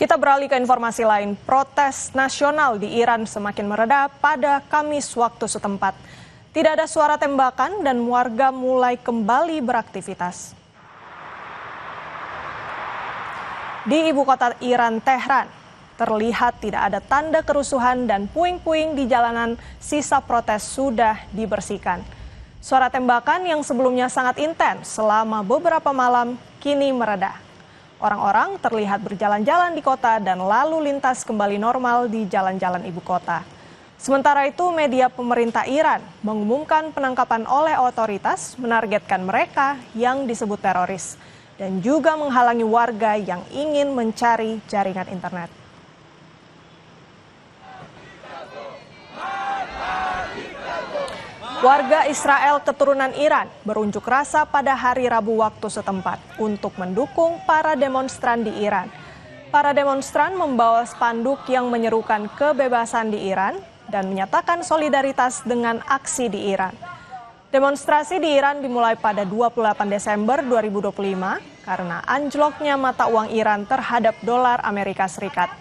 Kita beralih ke informasi lain. Protes nasional di Iran semakin mereda pada Kamis waktu setempat. Tidak ada suara tembakan dan warga mulai kembali beraktivitas. Di ibu kota Iran, Tehran, terlihat tidak ada tanda kerusuhan dan puing-puing di jalanan. Sisa protes sudah dibersihkan. Suara tembakan yang sebelumnya sangat intens selama beberapa malam kini mereda. Orang-orang terlihat berjalan-jalan di kota dan lalu lintas kembali normal di jalan-jalan ibu kota. Sementara itu, media pemerintah Iran mengumumkan penangkapan oleh otoritas menargetkan mereka yang disebut teroris dan juga menghalangi warga yang ingin mencari jaringan internet. Warga Israel keturunan Iran berunjuk rasa pada hari Rabu waktu setempat untuk mendukung para demonstran di Iran. Para demonstran membawa spanduk yang menyerukan kebebasan di Iran dan menyatakan solidaritas dengan aksi di Iran. Demonstrasi di Iran dimulai pada 28 Desember 2025 karena anjloknya mata uang Iran terhadap dolar Amerika Serikat.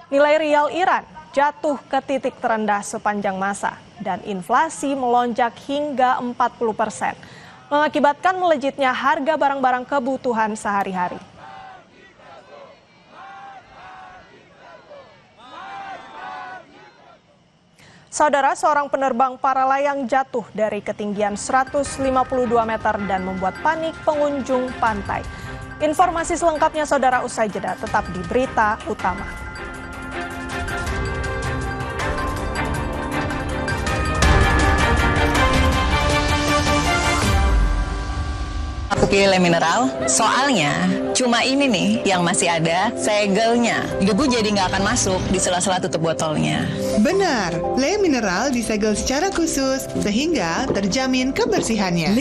Nilai rial Iran jatuh ke titik terendah sepanjang masa dan inflasi melonjak hingga 40%, mengakibatkan melejitnya harga barang-barang kebutuhan sehari-hari. Saudara, seorang penerbang para layang jatuh dari ketinggian 152 meter dan membuat panik pengunjung pantai. Informasi selengkapnya saudara usai jeda, tetap di Berita Utama. Aku pilih Le Mineral, soalnya cuma ini nih yang masih ada segelnya. Debu jadi nggak akan masuk di sela-sela tutup botolnya. Benar, Le Mineral disegel secara khusus sehingga terjamin kebersihannya.